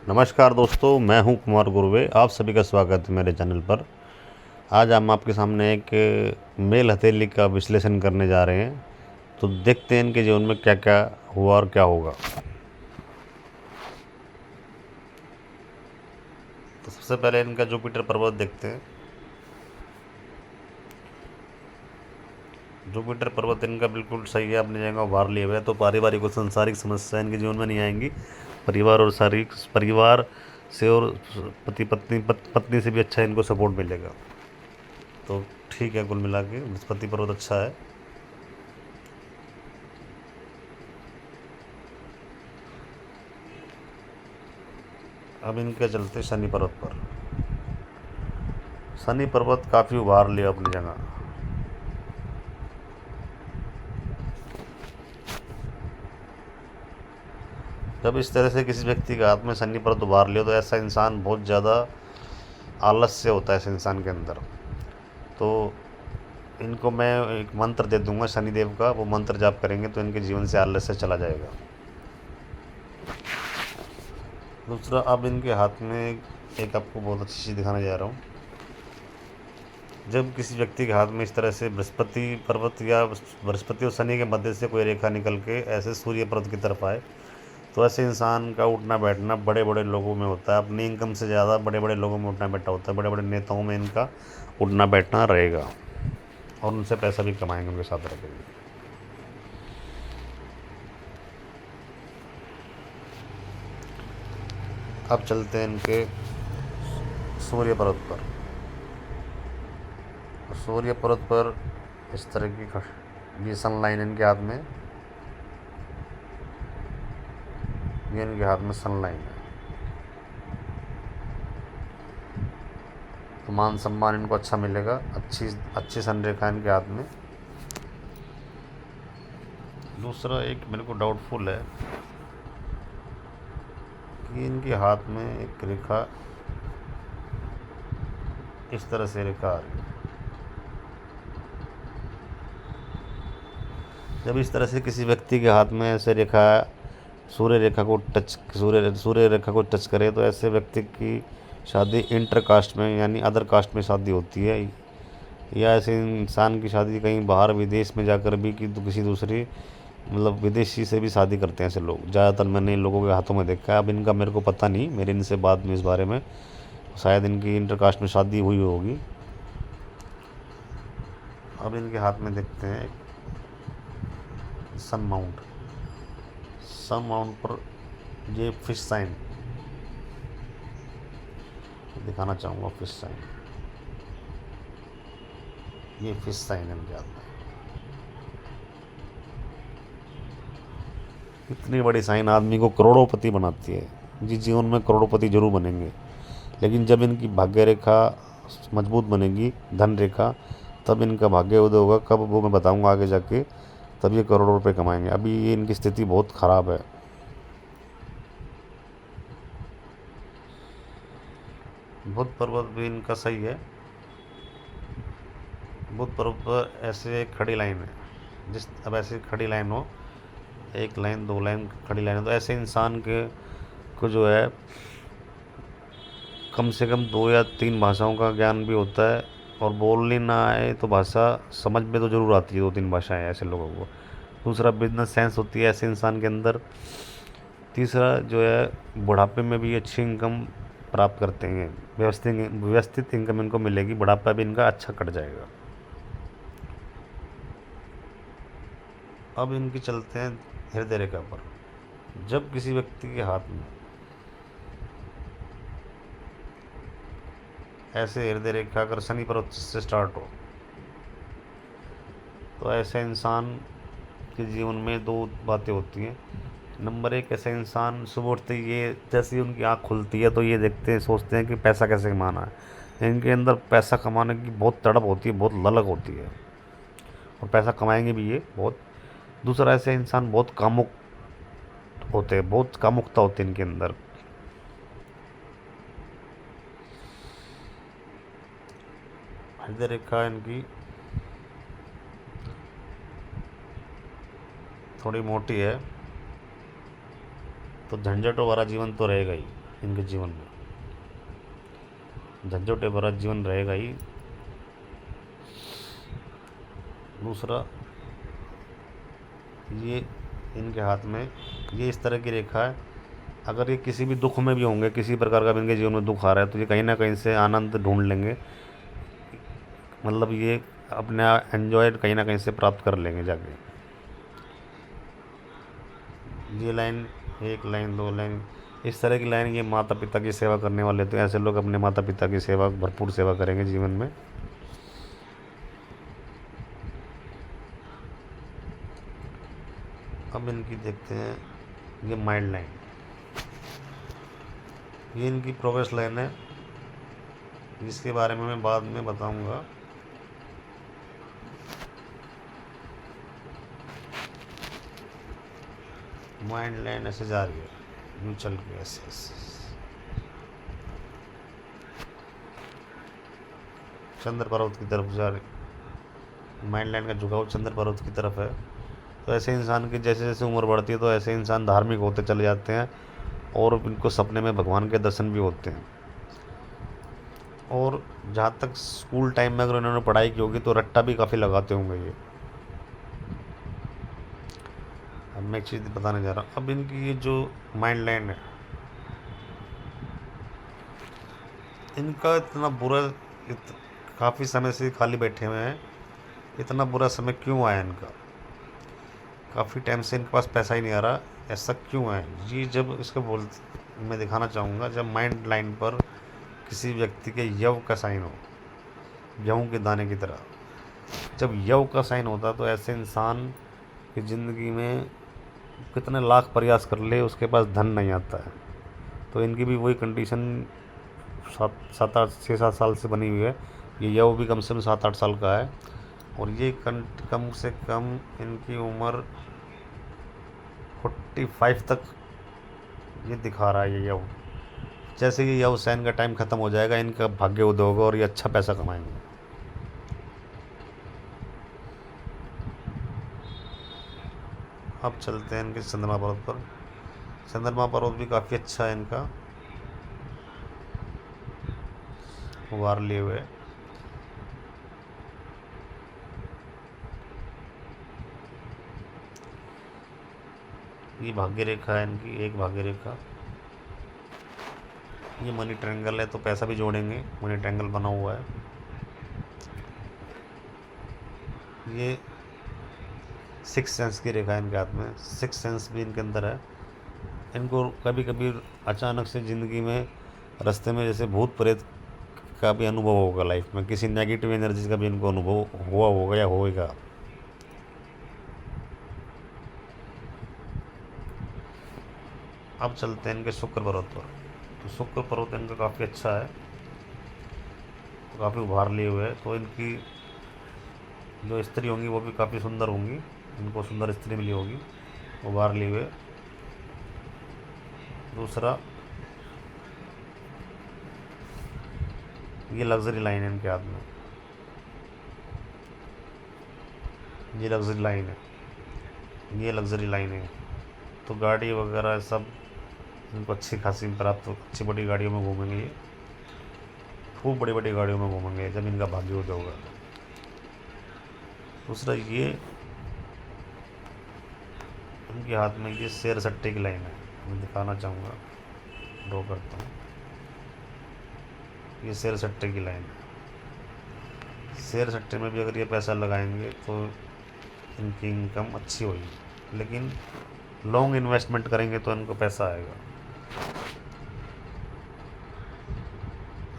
नमस्कार दोस्तों, मैं हूं कुमार गुरवे। आप सभी का स्वागत है मेरे चैनल पर। आज हम आपके सामने एक मेल हथेली का विश्लेषण करने जा रहे हैं। तो देखते हैं इनके जीवन में क्या क्या हुआ और क्या होगा। तो सबसे पहले इनका जुपिटर पर्वत देखते हैं। जुपिटर पर्वत इनका बिल्कुल सही है, अपनी जगह उभार लिए हुए है। तो पारिवारिक और सांसारिक समस्या इनके जीवन में नहीं आएंगी। परिवार और शारीरिक परिवार से और पत्नी से भी अच्छा इनको सपोर्ट मिलेगा। तो ठीक है, कुल मिला के बृहस्पति पर्वत अच्छा है। अब इनके चलते शनि पर्वत पर। शनि पर्वत काफ़ी उभार लिया अपनी जगह। जब इस तरह से किसी व्यक्ति के हाथ में शनि पर्वत उभार लिया तो ऐसा इंसान बहुत ज़्यादा आलस्य होता है ऐसे इंसान के अंदर। तो इनको मैं एक मंत्र दे दूंगा शनिदेव का, वो मंत्र जाप करेंगे तो इनके जीवन से आलस्य चला जाएगा। दूसरा, अब इनके हाथ में एक आपको बहुत अच्छी चीज़ दिखाने जा रहा हूँ। जब किसी व्यक्ति के हाथ में इस तरह से बृहस्पति पर्वत या बृहस्पति और शनि के मध्य से कोई रेखा निकल के ऐसे सूर्य पर्वत की तरफ आए तो ऐसे इंसान का उठना बैठना बड़े बड़े लोगों में होता है। अपनी इनकम से ज़्यादा बड़े बड़े लोगों में उठना बैठना होता है। बड़े बड़े नेताओं में इनका उठना बैठना रहेगा और उनसे पैसा भी कमाएंगे, उनके साथ रहेंगे। अब चलते हैं इनके सूर्य पर्वत पर। सूर्य पर्वत पर इस तरह की ये सनलाइन इनके हाथ में, ये इनके हाथ में सनलाइन है। तो मान सम्मान इनको अच्छा मिलेगा, अच्छी अच्छी संरेखा इनके हाथ में। दूसरा, एक मेरे को डाउटफुल है कि इनके हाथ में एक रेखा इस तरह से रेखा आ रही है। जब इस तरह से किसी व्यक्ति के हाथ में ऐसे रेखा सूर्य रेखा को टच करे तो ऐसे व्यक्ति की शादी इंटर कास्ट में यानी अदर कास्ट में शादी होती है, या ऐसे इंसान की शादी कहीं बाहर विदेश में जाकर भी कि किसी दूसरी मतलब विदेशी से भी शादी करते हैं ऐसे लोग। ज़्यादातर मैंने इन लोगों के हाथों में देखा है। अब इनका मेरे को पता नहीं, मेरे इनसे बाद में इस बारे में शायद इनकी इंटर कास्ट में शादी हुई होगी। अब इनके हाथ में देखते हैं सन माउंट। सन माउंट पर ये फिश साइन दिखाना चाहूँगा। फिश साइन, ये फिश साइन है इनके हाथ में। इतनी बड़ी साइन आदमी को करोड़ोंपति बनाती है। जिस जीवन में करोड़ोंपति जरूर बनेंगे, लेकिन जब इनकी भाग्य रेखा मजबूत बनेगी, धन रेखा, तब इनका भाग्य उदय होगा। कब, वो मैं बताऊंगा आगे जाके। तब ये करोड़ों रुपए कमाएंगे। अभी ये इनकी स्थिति बहुत ख़राब है। बुध पर्वत भी इनका सही है। बुध पर्वत पर ऐसे एक खड़ी लाइन है। अब ऐसे खड़ी लाइन हो, एक लाइन, दो लाइन खड़ी लाइन हो, तो ऐसे इंसान के को जो है कम से कम 2 या 3 भाषाओं का ज्ञान भी होता है। और बोलनी ना आए तो भाषा समझ में तो ज़रूर आती है, 2-3 भाषाएं ऐसे लोगों को। दूसरा, बिजनेस सेंस होती है ऐसे इंसान के अंदर। तीसरा जो है, बुढ़ापे में भी अच्छी इनकम प्राप्त करते हैं। व्यवस्थित इनकम इनको मिलेगी। बुढ़ापा भी इनका अच्छा कट जाएगा। अब इनकी चलते हैं हृदय रेखा पर। जब किसी व्यक्ति के हाथ में ऐसे हृदय रेखा अगर शनि पर्वत से स्टार्ट हो तो ऐसे इंसान के जीवन में 2 बातें होती हैं। नंबर 1, ऐसे इंसान सुबह उठते ही ये जैसे ही उनकी आँख खुलती है तो ये देखते हैं, सोचते हैं कि पैसा कैसे कमाना है। इनके अंदर पैसा कमाने की बहुत तड़प होती है, बहुत ललक होती है, और पैसा कमाएंगे भी ये बहुत। दूसरा, ऐसे इंसान बहुत कामुक होते हैं, बहुत कामुकता होती है इनके अंदर। हृदय रेखा इनकी थोड़ी मोटी है तो झंझटों वाला जीवन तो रहेगा ही। इनके जीवन में। झंझोटे भरा जीवन रहेगा ही। दूसरा, ये इनके हाथ में ये इस तरह की रेखा है, अगर ये किसी भी दुख में भी होंगे, किसी प्रकार का भी इनके जीवन में दुख आ रहा है, तो ये कहीं ना कहीं से आनंद ढूंढ लेंगे। मतलब ये अपने एंजॉय कहीं ना कहीं से प्राप्त कर लेंगे जाके। ये लाइन, एक लाइन, दो लाइन, इस तरह की लाइन, ये माता पिता की सेवा करने वाले, तो ऐसे लोग अपने माता पिता की सेवा, भरपूर सेवा करेंगे जीवन में। अब इनकी देखते हैं, ये माइंड लाइन, ये इनकी प्रोग्रेस लाइन है, जिसके बारे में मैं बाद में बताऊंगा। माइंड लाइन ऐसे जा रही है, यूँ चल के ऐसे ऐसे। चंद्र पर्वत की तरफ जा रही, माइंड लाइन का झुकाव चंद्र पर्वत की तरफ है। तो ऐसे इंसान की जैसे जैसे उम्र बढ़ती है, तो ऐसे इंसान धार्मिक होते चले जाते हैं, और इनको सपने में भगवान के दर्शन भी होते हैं। और जहाँ तक स्कूल टाइम में अगर इन्होंने पढ़ाई की होगी, तो रट्टा भी काफ़ी लगाते होंगे ये। अब मैं एक चीज़ बताने जा रहा हूँ। अब इनकी ये जो माइंड लाइन है, इनका इतना बुरा, काफ़ी समय से खाली बैठे हुए हैं, इतना बुरा समय क्यों आया इनका? काफ़ी टाइम से इनके पास पैसा ही नहीं आ रहा, ऐसा क्यों है? ये जब इसको मैं दिखाना चाहूँगा, जब माइंड लाइन पर किसी व्यक्ति के यव का साइन हो, गेहूँ के दाने की तरह, जब यव का साइन होता, तो ऐसे इंसान की ज़िंदगी में कितने लाख प्रयास कर ले, उसके पास धन नहीं आता है। तो इनकी भी वही कंडीशन 6-7 साल से बनी हुई है। ये यव भी कम से कम 7-8 साल का है, और ये कम से कम इनकी उम्र 45 तक ये दिखा रहा है ये यव। जैसे कि यव साइन का टाइम ख़त्म हो जाएगा, इनका भाग्य उदय होगा और ये अच्छा पैसा कमाएंगे। अब चलते हैं इनके चंद्रमा पर्वत पर। चंद्रमा पर्वत भी काफ़ी अच्छा है इनका, उभार लिए हुए। ये भाग्य रेखा है इनकी, एक भाग्य रेखा। ये मनी ट्रायंगल है, तो पैसा भी जोड़ेंगे, मनी ट्रायंगल बना हुआ है। ये 6 सेंस की रेखा है इनके हाथ में, 6 सेंस भी इनके अंदर है। इनको कभी कभी अचानक से ज़िंदगी में रास्ते में जैसे भूत प्रेत का भी अनुभव होगा, लाइफ में किसी नेगेटिव एनर्जी का भी इनको अनुभव हुआ होगा या होएगा। अब चलते हैं इनके शुक्र पर्वत पर। तो शुक्र पर्वत इनका काफ़ी अच्छा है, तो काफ़ी उभार लिए हुए है। तो इनकी जो स्त्री होंगी वो भी काफ़ी सुंदर होंगी, इनको सुंदर स्त्री मिली होगी, उभार लिए हुए। दूसरा, ये लग्जरी लाइन है इनके हाथ में, ये लग्जरी लाइन है, ये लग्जरी लाइन है। तो गाड़ी वगैरह सब इनको अच्छी खासी प्राप्त, अच्छी बड़ी गाड़ियों में घूमेंगे ये, खूब बड़ी बड़ी गाड़ियों में घूमेंगे जब इनका भाग्य उदय होगा। दूसरा, ये इनके हाथ में ये शेर सट्टे की लाइन है, मैं दिखाना चाहूँगा, ड्रॉ करता हूँ। ये शेर सट्टे की लाइन है। शेर सट्टे में भी अगर ये पैसा लगाएंगे तो इनकी इनकम अच्छी होगी, लेकिन लॉन्ग इन्वेस्टमेंट करेंगे तो इनको पैसा आएगा।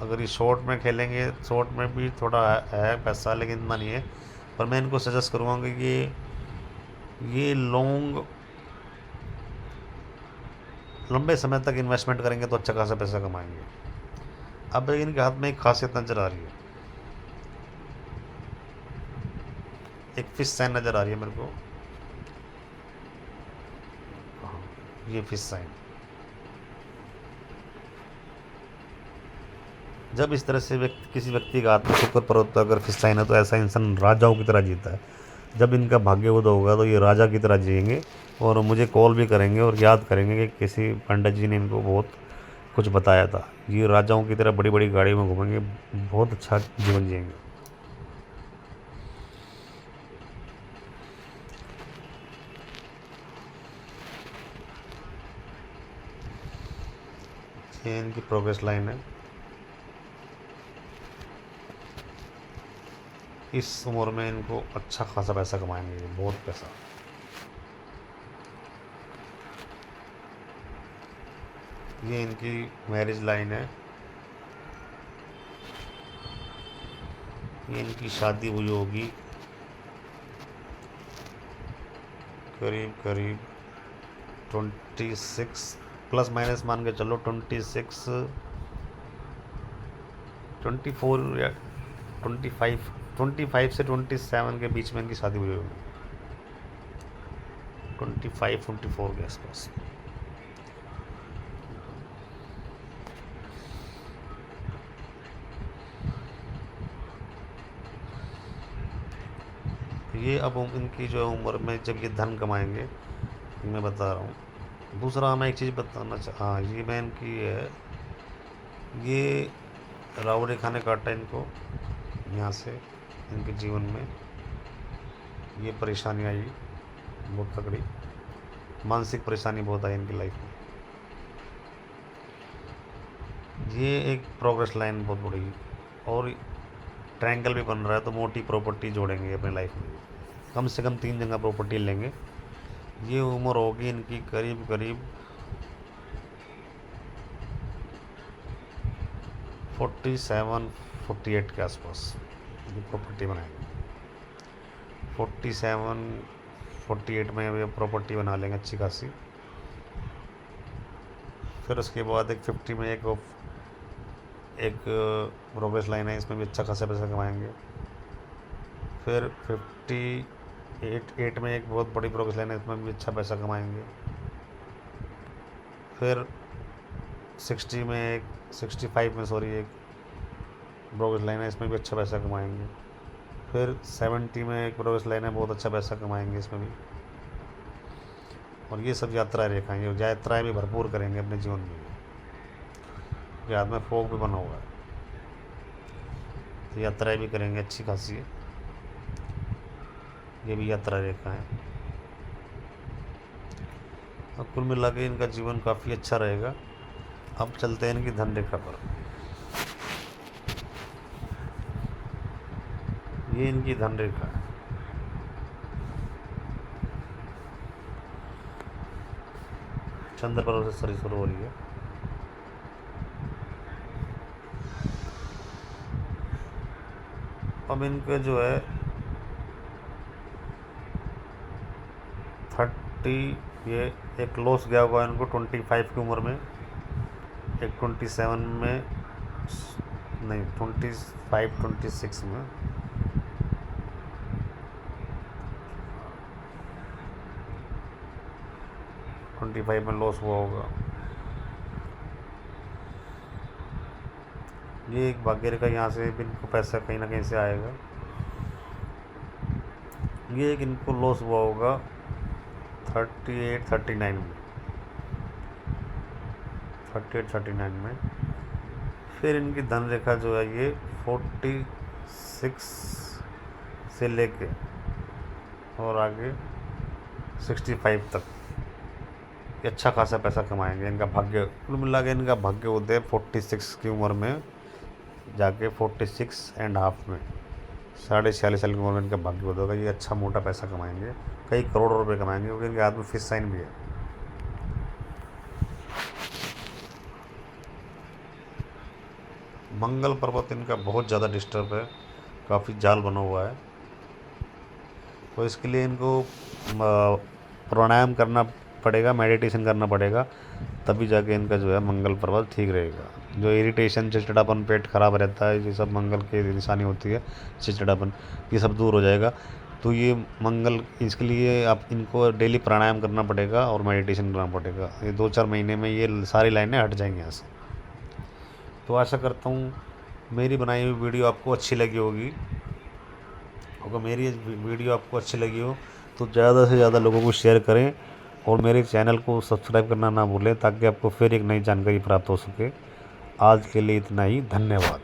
अगर ये शॉर्ट में खेलेंगे, शॉर्ट में भी थोड़ा है पैसा, लेकिन इतना नहीं है। पर मैं इनको सजेस्ट करूँगा कि ये लंबे समय तक इन्वेस्टमेंट करेंगे तो अच्छा खासा पैसा कमाएंगे। अब इनके हाथ में एक खासियत नज़र आ रही है, एक फिश साइन नज़र आ रही है मेरे को। हाँ, ये फिश साइन, जब इस तरह से किसी व्यक्ति का हाथ में शुक्र पर्वत पर अगर फिश साइन है, तो ऐसा इंसान राजाओं की तरह जीता है। जब इनका भाग्य उदय होगा, तो ये राजा की तरह जिएंगे, और मुझे कॉल भी करेंगे और याद करेंगे कि किसी पंडित जी ने इनको बहुत कुछ बताया था। ये राजाओं की तरह बड़ी बड़ी गाड़ी में घूमेंगे, बहुत अच्छा जीवन जिएंगे। ये इनकी प्रोग्रेस लाइन है। इस उम्र में इनको अच्छा खासा पैसा कमाएंगे, ये बहुत पैसा। ये इनकी मैरिज लाइन है। ये इनकी शादी हुई होगी करीब करीब 26 प्लस माइनस मान के चलो, 26 24 या 25 से 27 के बीच में इनकी शादी हुई होगी, 25-24 के आसपास। ये अब इनकी जो उम्र में जब ये धन कमाएंगे, मैं बता रहा हूँ। दूसरा मैं एक चीज़ बताना हाँ, ये मैं इनकी है, ये राहु रेखा ने काटा इनको यहाँ से। इनके जीवन में ये परेशानी आई बहुत तगड़ी, मानसिक परेशानी बहुत आई इनकी लाइफ में। ये एक प्रोग्रेस लाइन बहुत बड़ी, और ट्रायंगल भी बन रहा है, तो मोटी प्रॉपर्टी जोड़ेंगे अपने लाइफ में, कम से कम 3 जगह प्रॉपर्टी लेंगे। ये उम्र होगी इनकी करीब करीब 47-48 के आसपास ये प्रॉपर्टी बनाएंगे। 47-48 में ये प्रॉपर्टी बना लेंगे अच्छी खासी। फिर उसके बाद एक 50 में एक प्रोग्रेस लाइन है, इसमें भी अच्छा खासा पैसा कमाएंगे। फिर 58 में एक बहुत बड़ी प्रोग्रेस लाइन है, इसमें भी अच्छा पैसा कमाएंगे। फिर 65 में एक प्रोग्रेस लाइन है, इसमें भी अच्छा पैसा कमाएंगे। फिर 70 में एक प्रोग्रेस लाइन है, बहुत अच्छा पैसा कमाएंगे इसमें भी। और ये सब यात्राएं रेखाएँ, ये यात्राएँ भी भरपूर करेंगे अपने जीवन में। ये हाथ में फोक भी बना हुआ है, तो यात्राएं भी करेंगे अच्छी खासी है। ये भी यात्रा रेखा है। और कुल मिला के इनका जीवन काफ़ी अच्छा रहेगा। अब चलते हैं इनकी धन रेखा पर। ये इनकी धन रेखा है। चंद्र पर्व से शुरू हो रही है। अब इनके जो है 30, ये एक लॉस गया होगा इनको 25 की उम्र में, एक 27 में, नहीं 25-26 में। लॉस हुआ होगा। ये एक भाग्य रेखा, यहाँ से भी इनको पैसा कहीं ना कहीं से आएगा। ये एक इनको लॉस हुआ होगा 38-39 में, 38-39 में। फिर इनकी धन रेखा जो है ये 46 से लेके और आगे 65 तक ये अच्छा खासा पैसा कमाएंगे। इनका भाग्य कुल मिला के इनका भाग्य उदय 46 की उम्र में जाके 46.5 में, 46.5 साल की उम्र में इनका भाग्य उदय होगा। ये अच्छा मोटा पैसा कमाएंगे, कई करोड़ रुपए कमाएंगे, क्योंकि इनके हाथ में फिश साइन भी है। मंगल पर्वत इनका बहुत ज़्यादा डिस्टर्ब है, काफ़ी जाल बना हुआ है, तो इसके लिए इनको प्राणायाम करना पड़ेगा, मेडिटेशन करना पड़ेगा, तभी जाके इनका जो है मंगल पर्वत ठीक रहेगा। जो इरिटेशन, चिड़चिड़ापन, पेट खराब रहता है, ये सब मंगल की निशानी होती है, चिड़चिड़ापन, ये सब दूर हो जाएगा। तो ये मंगल, इसके लिए आप इनको डेली प्राणायाम करना पड़ेगा और मेडिटेशन करना पड़ेगा। ये 2-4 महीने में ये सारी लाइनें हट जाएंगी यहाँ से। तो आशा करता हूँ मेरी बनाई हुई वीडियो आपको अच्छी लगी होगी। अगर मेरी वीडियो आपको अच्छी लगी हो तो ज़्यादा से ज़्यादा लोगों को शेयर करें और मेरे चैनल को सब्सक्राइब करना ना भूलें ताकि आपको फिर एक नई जानकारी प्राप्त हो सके। आज के लिए इतना ही, धन्यवाद।